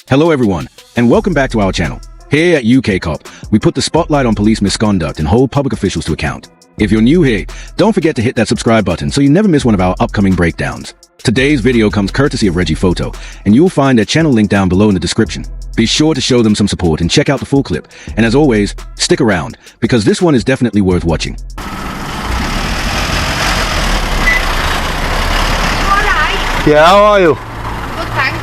Hello everyone, and welcome back to our channel. Here at UK Cop, we put the spotlight on police misconduct and hold public officials to account. If you're new here, don't forget to hit that subscribe button so you never miss one of our upcoming breakdowns. Today's video comes courtesy of Reggie Photo, and you'll find their channel link down below in the description. Be sure to show them some support and check out the full clip. And as always, stick around, because this one is definitely worth watching. Yeah, how are you? Good, thanks.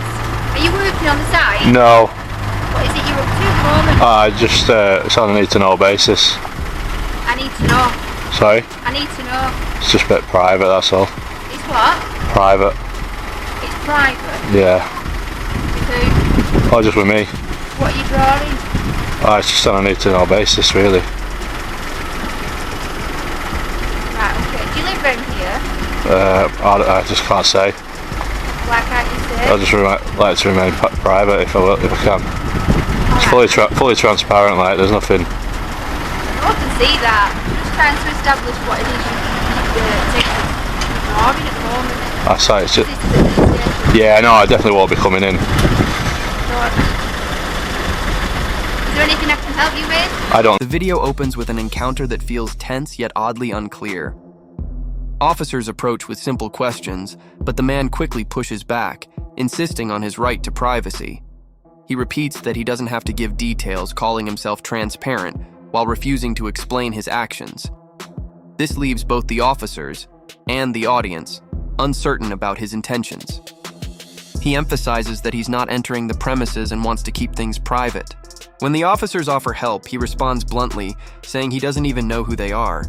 Are you working on the site? No. What is it you're up to at the moment? It's on a need-to-know basis. I need to know. Sorry? I need to know. It's just a bit private, that's all. It's what? Private. It's private? Yeah. With who? Oh, just with me. What are you drawing? It's just on a need-to-know basis, really. Right, okay. Do you live around here? I just can't say. Why can't you say? I just like to remain private if I can. It's fully transparent, like, there's nothing... I can see that. I'm just trying to establish what it is you're drawing at the moment. That's right, it's just... Yeah, no, I definitely won't be coming in. Is there anything I can help you with? I don't... The video opens with an encounter that feels tense yet oddly unclear. Officers approach with simple questions, but the man quickly pushes back, insisting on his right to privacy. He repeats that he doesn't have to give details, calling himself transparent, while refusing to explain his actions. This leaves both the officers and the audience uncertain about his intentions. He emphasizes that he's not entering the premises and wants to keep things private. When the officers offer help, he responds bluntly, saying he doesn't even know who they are.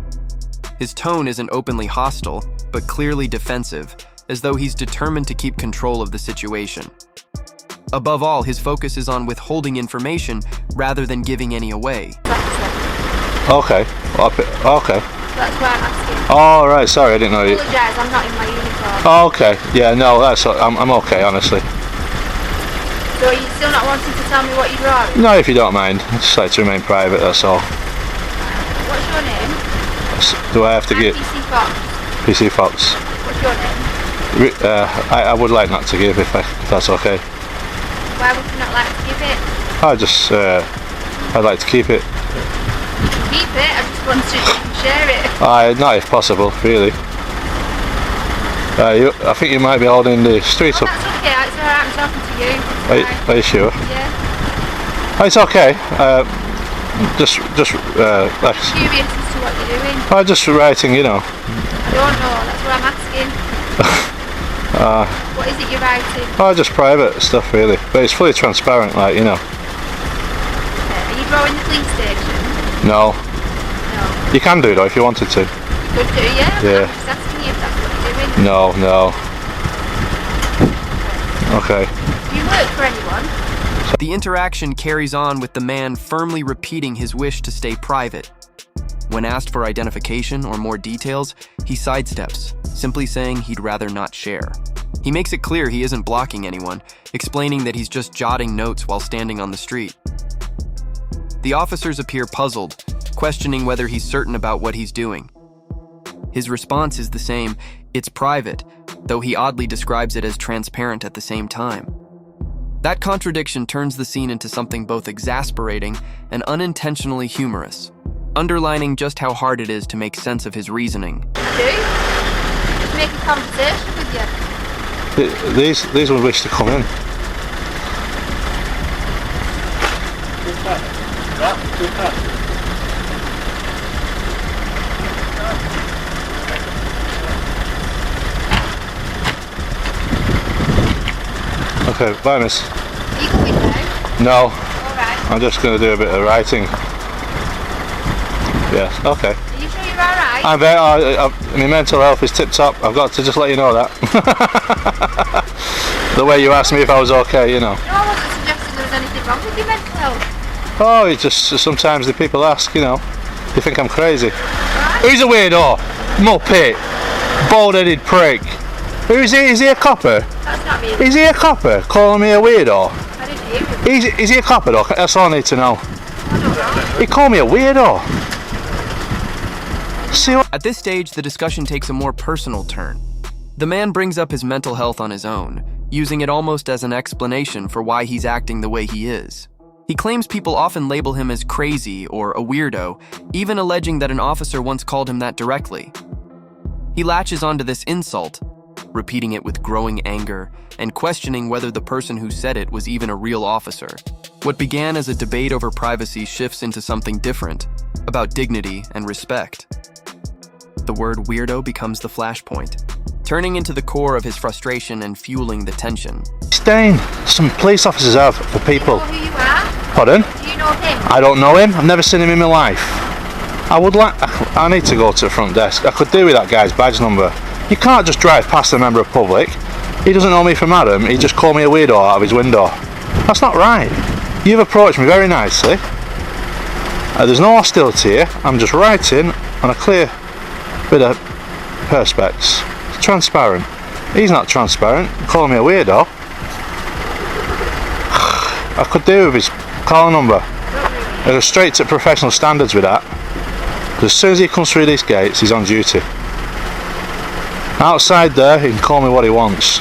His tone isn't openly hostile, but clearly defensive, as though he's determined to keep control of the situation. Above all, his focus is on withholding information rather than giving any away. Okay. Okay. That's why I'm asking. Oh, right, sorry, I didn't know you... I apologise, I'm not in my uniform. Oh, okay. Yeah, no, I'm okay, honestly. So are you still not wanting to tell me what you're drawing? No, if you don't mind. I just like to remain private, that's all. What's your name? Do I have to give... PC Fox. PC Fox. What's your name? I would like not to give if that's okay. Why would you not like to give it? I'd like to keep it. Keep it? I just want to share it. Not if possible, really. I think you might be holding the street up. That's okay, it's alright, I'm talking to you. Are you sure? Yeah. Oh, it's okay. Just I'm curious as to what you're doing. I'm just writing, you know. I don't know, that's what I'm asking. What is it you're writing? Just private stuff, really. But it's fully transparent, like, you know. Are you drawing the police station? No. No. You can do, though, if you wanted to. You could do, yeah? Yeah. I'm just asking you if that's what you're doing. No. Okay. Do you work for anyone? The interaction carries on with the man firmly repeating his wish to stay private. When asked for identification or more details, he sidesteps, simply saying he'd rather not share. He makes it clear he isn't blocking anyone, explaining that he's just jotting notes while standing on the street. The officers appear puzzled, questioning whether he's certain about what he's doing. His response is the same, it's private, though he oddly describes it as transparent at the same time. That contradiction turns the scene into something both exasperating and unintentionally humorous, underlining just how hard it is to make sense of his reasoning. I do. Just make a conversation with you. These would wish to come in. Okay, bye, miss. Are you going now? No. Alright. I'm just going to do a bit of writing. Yes, okay. Are you sure you're alright? My mental health is tip-top. I've got to just let you know that. The way you asked me if I was okay, you know. No, I wasn't suggesting there was anything wrong with your mental health. Oh, it's just sometimes the people ask, you know. They think I'm crazy. Right? Who's a weirdo? Muppet. Bald-headed prick. Who's he? Is he a copper? That's not me. Is he a copper? Calling me a weirdo? I didn't hear you. Is he a copper though? That's all I need to know. I don't know. He called me a weirdo. See what? At this stage, the discussion takes a more personal turn. The man brings up his mental health on his own, using it almost as an explanation for why he's acting the way he is. He claims people often label him as crazy or a weirdo, even alleging that an officer once called him that directly. He latches onto this insult, repeating it with growing anger and questioning whether the person who said it was even a real officer. What began as a debate over privacy shifts into something different, about dignity and respect. The word weirdo becomes the flashpoint, turning into the core of his frustration and fueling the tension. Disdain some police officers have for people. Do you know who you are? Pardon? Do you know him? I don't know him. I've never seen him in my life. I need to go to the front desk. I could do with that guy's badge number. You can't just drive past a member of public. He doesn't know me from Adam. He just called me a weirdo out of his window. That's not right. You've approached me very nicely. There's no hostility here. I'm just writing on a clear bit of perspex. It's transparent. He's not transparent. Calling me a weirdo. I could do with his call number. I go straight to professional standards with that. Because as soon as he comes through these gates, he's on duty. Outside there, he can call me what he wants.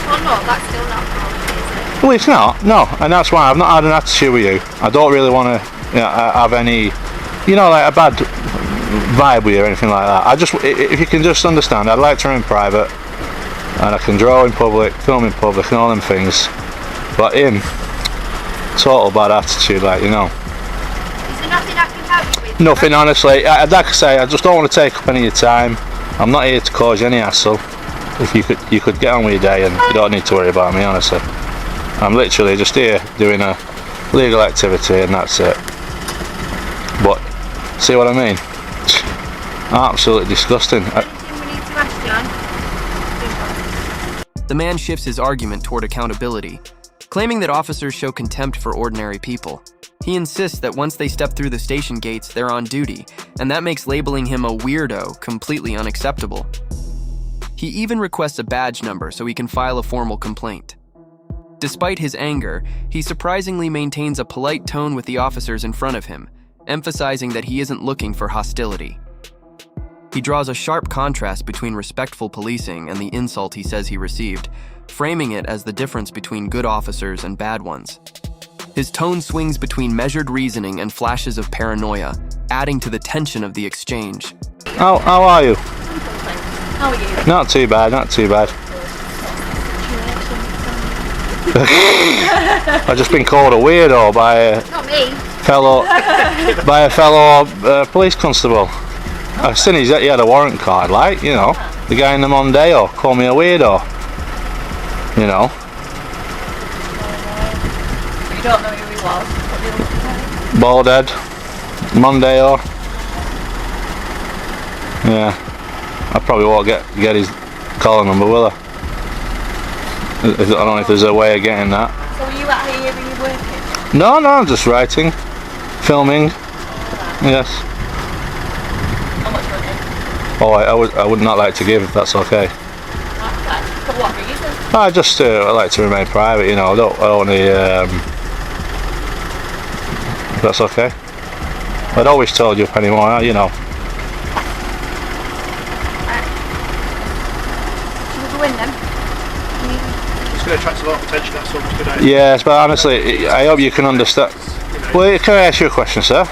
Oh no, that's still not wrong, is it? Well, it's not. No, and that's why I've not had an attitude with you. I don't really want to have any, like a bad vibe with you or anything like that. If you can just understand, I'd like to remain private, and I can draw in public, film in public, and all them things. But him, total bad attitude, Is there nothing I can help you with? Nothing, honestly. Like I say, I just don't want to take up any of your time. I'm not here to cause you any hassle. If you could get on with your day, and you don't need to worry about me, honestly. I'm literally just here doing a legal activity, and that's it. But see what I mean? Absolutely disgusting. Anything we need to ask John? The man shifts his argument toward accountability, claiming that officers show contempt for ordinary people. He insists that once they step through the station gates, they're on duty, and that makes labeling him a weirdo completely unacceptable. He even requests a badge number so he can file a formal complaint. Despite his anger, he surprisingly maintains a polite tone with the officers in front of him, emphasizing that he isn't looking for hostility. He draws a sharp contrast between respectful policing and the insult he says he received, framing it as the difference between good officers and bad ones. His tone swings between measured reasoning and flashes of paranoia, adding to the tension of the exchange. How are you? How are you? Not too bad, not too bad. I've just been called a weirdo by a Not me. fellow police constable. I've seen he had a warrant card, the guy in the Mondeo called me a weirdo. You don't know who he was? Bald head, Mondeo. Yeah, I probably won't get his collar number, will I? I don't know if there's a way of getting that. So were you out here when you working? No, I'm just writing, filming. Yes. How much money? I would not like to give, if that's okay. Okay. For what reason? I like to remain private, I don't want to, if that's okay. I'd always told you anymore, Should we go in then? It's going to attract a lot of attention, that's all it's going to. Yes, but honestly, I hope you can understand. Well, can I ask you a question, sir?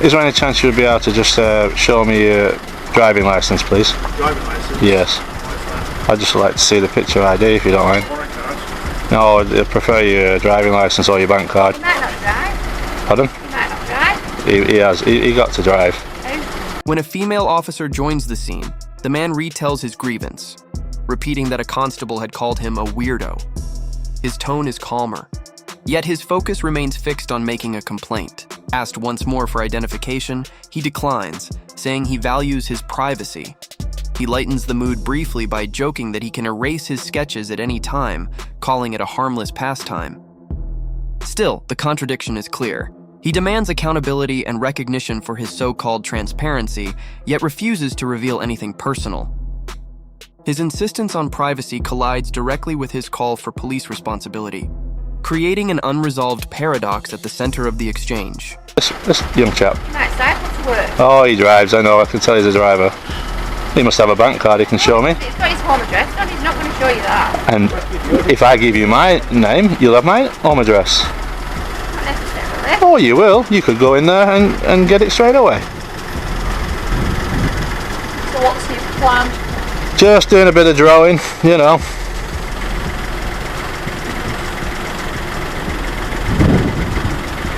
Is there any chance you'd be able to just show me your driving licence, please? Driving licence? Yes. I'd just like to see the picture ID, if you don't mind. Warrant card? No, I'd prefer your driving licence or your bank card. You might not drive. Pardon? You might not drive. He has. He got to drive. When a female officer joins the scene, the man retells his grievance, repeating that a constable had called him a weirdo. His tone is calmer, yet his focus remains fixed on making a complaint. Asked once more for identification, he declines, saying he values his privacy. He lightens the mood briefly by joking that he can erase his sketches at any time, calling it a harmless pastime. Still, the contradiction is clear. He demands accountability and recognition for his so-called transparency, yet refuses to reveal anything personal. His insistence on privacy collides directly with his call for police responsibility, creating an unresolved paradox at the center of the exchange. This young chap. You might cycle to work. Oh, he drives, I know, I can tell he's a driver. He must have a bank card he can show me. It's got his home address on. He's not going to show you that. And if I give you my name, you'll have my home address. Not necessarily. Oh, you will. You could go in there and get it straight away. So what's your plan? Just doing a bit of drawing, you know.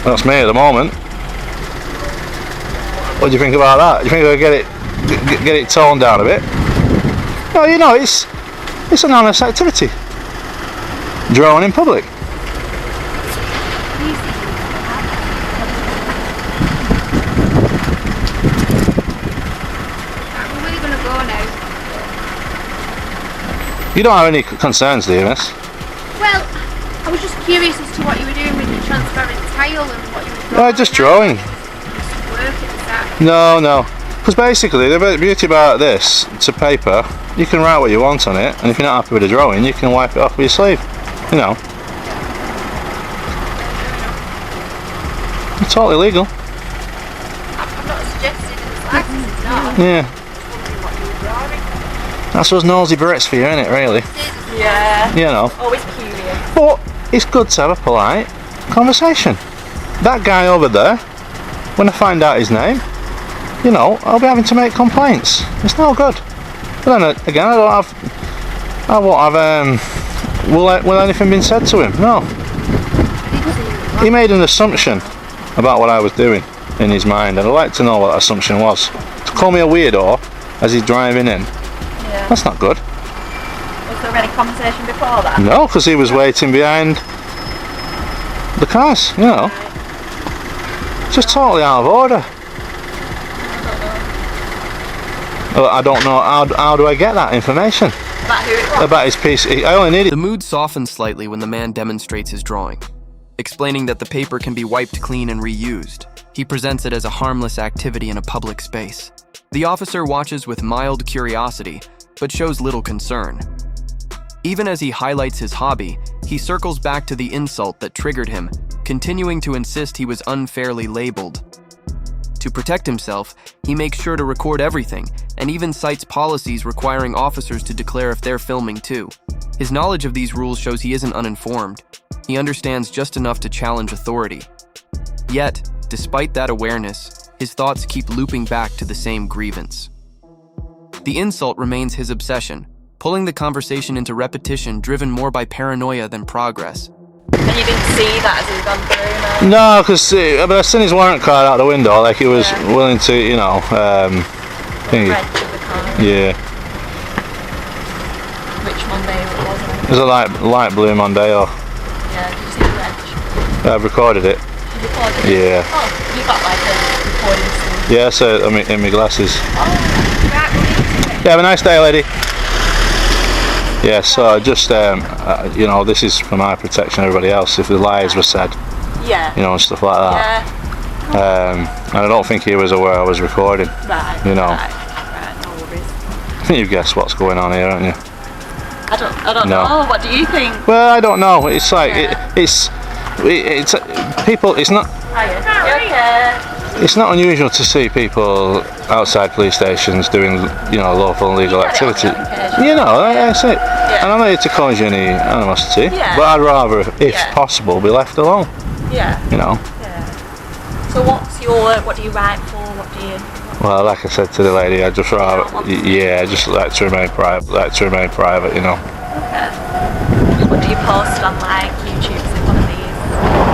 That's me at the moment. What do you think about that? You think I'll get it toned down a bit? No, you know, it's an honest activity. Drawing in public. Where are you going to go now? You don't have any concerns, do you, miss? Well, I was just curious as to what you were doing with your transparent tile and what you were drawing. Just drawing. Just working, is that? No. Because basically, the beauty about this, it's a paper, you can write what you want on it, and if you're not happy with the drawing, you can wipe it off with your sleeve. You know. It's totally legal. I'm not suggesting in the slightest it's not. Yeah. That's those nosy Brits for you, isn't it, really? Yeah. You know. Always curious. But it's good to have a polite conversation. That guy over there, when I find out his name, you know, I'll be having to make complaints. It's no good. But then again, I won't have, will anything been said to him? No. He made an assumption about what I was doing in his mind, and I'd like to know what that assumption was. To call me a weirdo as he's driving in, that's not good. Was there any conversation before that? No, because he was waiting behind the cars, you know. Just totally out of order. I don't know, how do I get that information? About who it was? About his piece. I only needed... The mood softens slightly when the man demonstrates his drawing, explaining that the paper can be wiped clean and reused. He presents it as a harmless activity in a public space. The officer watches with mild curiosity, but shows little concern. Even as he highlights his hobby, he circles back to the insult that triggered him, continuing to insist he was unfairly labeled. To protect himself, he makes sure to record everything, and even cites policies requiring officers to declare if they're filming too. His knowledge of these rules shows he isn't uninformed. He understands just enough to challenge authority. Yet, despite that awareness, his thoughts keep looping back to the same grievance. The insult remains his obsession, pulling the conversation into repetition driven more by paranoia than progress. And you didn't see that as he'd gone through? No, because I seen his warrant card out the window, like he was willing to, you know, thingy. Red to the car. Yeah. Which Mondeo it was? It was a light blue Mondeo. Yeah, did you see the red? I've recorded it. You recorded it? Yeah. Oh, you got like a recording scene. Yeah, so in my glasses. Oh, Yeah, have a nice day, lady. Yeah, so just, you know, this is for my protection, everybody else, if the lies were said, yeah. you know, and stuff like that. Yeah. And I don't think he was aware I was recording. Right. You know. Right, no worries. I think you've guessed what's going on here, haven't you? I don't know. What do you think? Well, I don't know. It's like, it's people, it's not... Hiya. You okay? It's not unusual to see people outside police stations doing, you know, lawful and legal activity. You know, that's it. Yeah. And I'm not here to cause you any animosity, but I'd rather, if possible, be left alone. Yeah. You know. Yeah. So what do you write for? What do you... Well, like I said to the lady, I just rather, I just like to remain private, you know. Okay. What do you post on like YouTube? Is it one of these?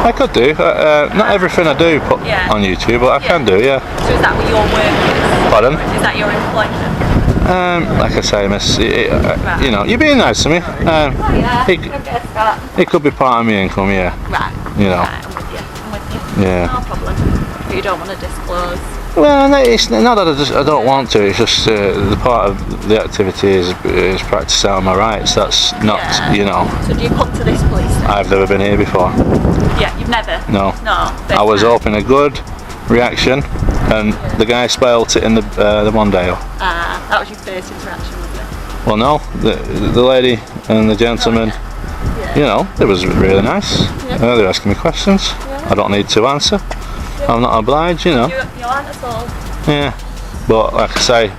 I could do. Not everything I do put on YouTube, but I can do, yeah. So is that what your work is? Pardon? Is that your employment? Like I say, miss, you know, you're being nice to me. It could be part of my income, yeah. Right. You know. Right, I'm with you. Yeah. No problem. But you don't want to disclose? Well, no, it's not that I don't want to. It's just the part of the activity is practicing on my rights. That's not, you know. So do you come to this police station? I've never been here before. Yeah, you've never? No. No. I was hoping a good reaction, and the guy spelt it in the Mondeo. Ah, that was your first interaction with it? Well, no, the lady and the gentleman, you know, it was really nice. They were asking me questions. I don't need to answer. I'm not obliged, you know. You aren't at all? Yeah, but like I say,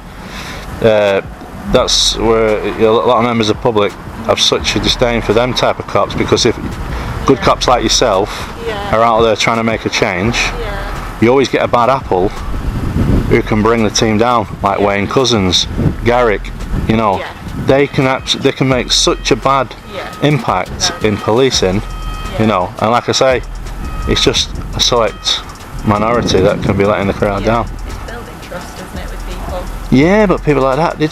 that's where a lot of members of the public have such a disdain for them type of cops, because if good cops like yourself are out there trying to make a change, you always get a bad apple who can bring the team down, like Wayne Couzens, Garrick, you know. They can make such a bad impact in policing, you know, and like I say, it's just a select minority that can be letting the crowd down. It's building trust, isn't it, with people? Yeah, but people like that, they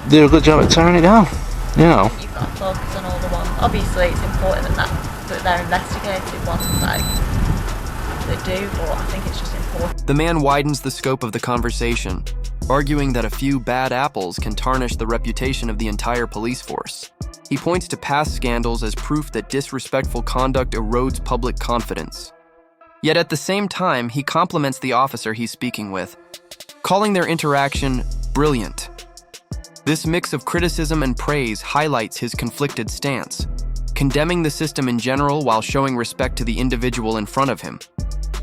do a good job at tearing it down, you know. You've got to focus on all the ones. Obviously, it's important that they're investigative ones, like they do, but I think it's just important. The man widens the scope of the conversation, arguing that a few bad apples can tarnish the reputation of the entire police force. He points to past scandals as proof that disrespectful conduct erodes public confidence. Yet at the same time, he compliments the officer he's speaking with, calling their interaction brilliant. This mix of criticism and praise highlights his conflicted stance, condemning the system in general while showing respect to the individual in front of him.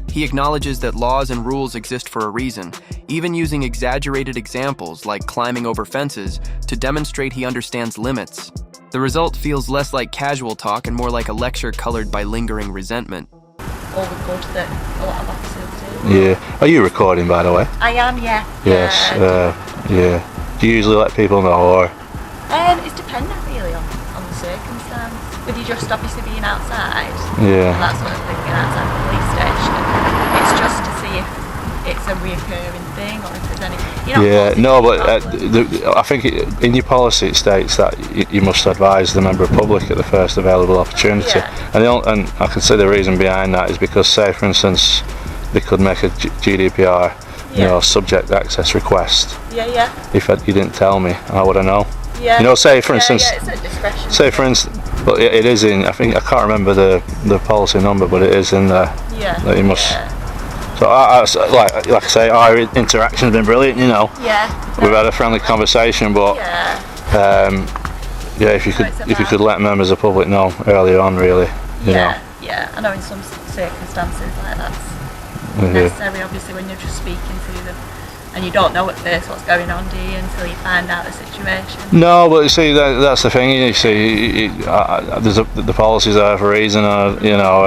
He acknowledges that laws and rules exist for a reason, even using exaggerated examples like climbing over fences to demonstrate he understands limits. The result feels less like casual talk and more like a lecture colored by lingering resentment. All the good that a lot of officers do. Yeah. Are you recording, by the way? I am, yeah. Yes. Yeah. Do you usually let people know, or? It's dependent really on the circumstance. With you just obviously being outside, Yeah. and that sort of thing, being outside the police station, it's just to see if it's a reoccurring thing or if there's any. Yeah, no, but I think in your policy it states that you must advise the member of public at the first available opportunity. Yeah. And I can see the reason behind that is because, say, for instance, they could make a GDPR, you know, subject access request. Yeah. If you didn't tell me, how would I know? Yeah. You know, say for instance, it's at discretion. say for instance, but it is in. I can't remember the policy number, but it is in there. Yeah. That you must. So like I say, our interaction's been brilliant. You know. Yeah. We've had a friendly conversation, but if you could let members of the public know earlier on, really. You know. Yeah. I know in some circumstances like that's necessary. Obviously, when you're just speaking to them. And you don't know at first what's going on, do you, until you find out the situation? No, but you see, that's the thing. You see, the policy's there for a reason. You know,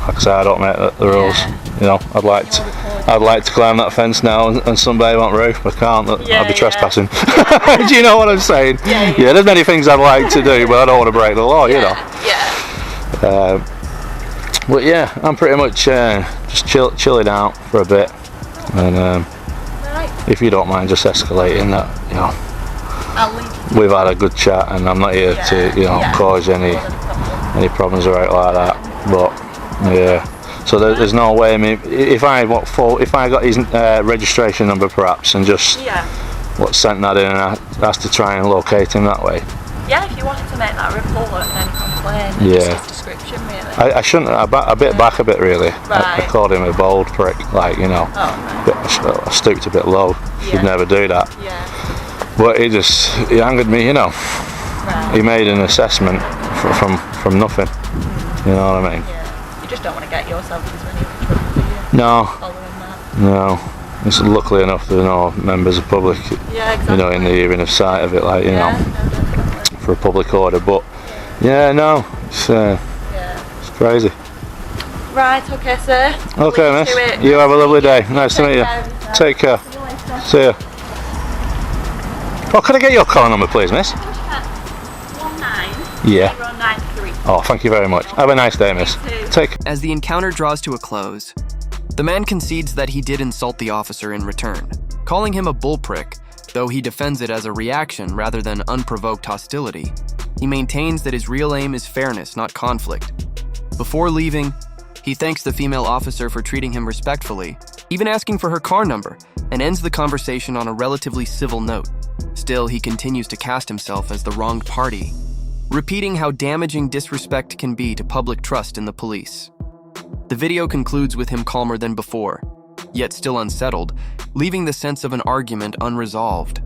like I say, I don't make the rules. You know, I'd like to climb that fence now and sunbathe on the roof. I can't. I'd be trespassing. Do you know what I'm saying? Yeah. There's many things I'd like to do, but I don't want to break the law. You know. Yeah. But yeah, I'm pretty much just chilling out for a bit, and. If you don't mind just escalating that, you know, I'll leave we've had a good chat and I'm not here to, you know, cause any problems or anything like that. But yeah, so there's no way. I mean, if I got his registration number perhaps and just sent that in and I asked to try and locate him that way. Yeah, if you wanted to make that report and then complain, just his description really. I shouldn't. I bit back a bit really. Right. I called him a bold prick, like, you know. I stooped a bit low. You'd never do that. Yeah. But he angered me, you know. Right. He made an assessment from nothing. You know what I mean? Yeah. You just don't want to get yourself into any trouble, do you? No. Following that. No. It's luckily enough there are no members of public, you know, in the hearing of sight of it, like, you know, for a public order. But it's crazy. Right, okay, sir. Okay, miss. You have a lovely day. Nice to meet you. Take care. See ya. Oh, could I get your car number, please, miss? 19093. Oh, thank you very much. Have a nice day, miss. Take care. As the encounter draws to a close, the man concedes that he did insult the officer in return, calling him a bullprick, though he defends it as a reaction rather than unprovoked hostility. He maintains that his real aim is fairness, not conflict. Before leaving, he thanks the female officer for treating him respectfully, even asking for her car number, and ends the conversation on a relatively civil note. Still, he continues to cast himself as the wronged party, repeating how damaging disrespect can be to public trust in the police. The video concludes with him calmer than before, yet still unsettled, leaving the sense of an argument unresolved.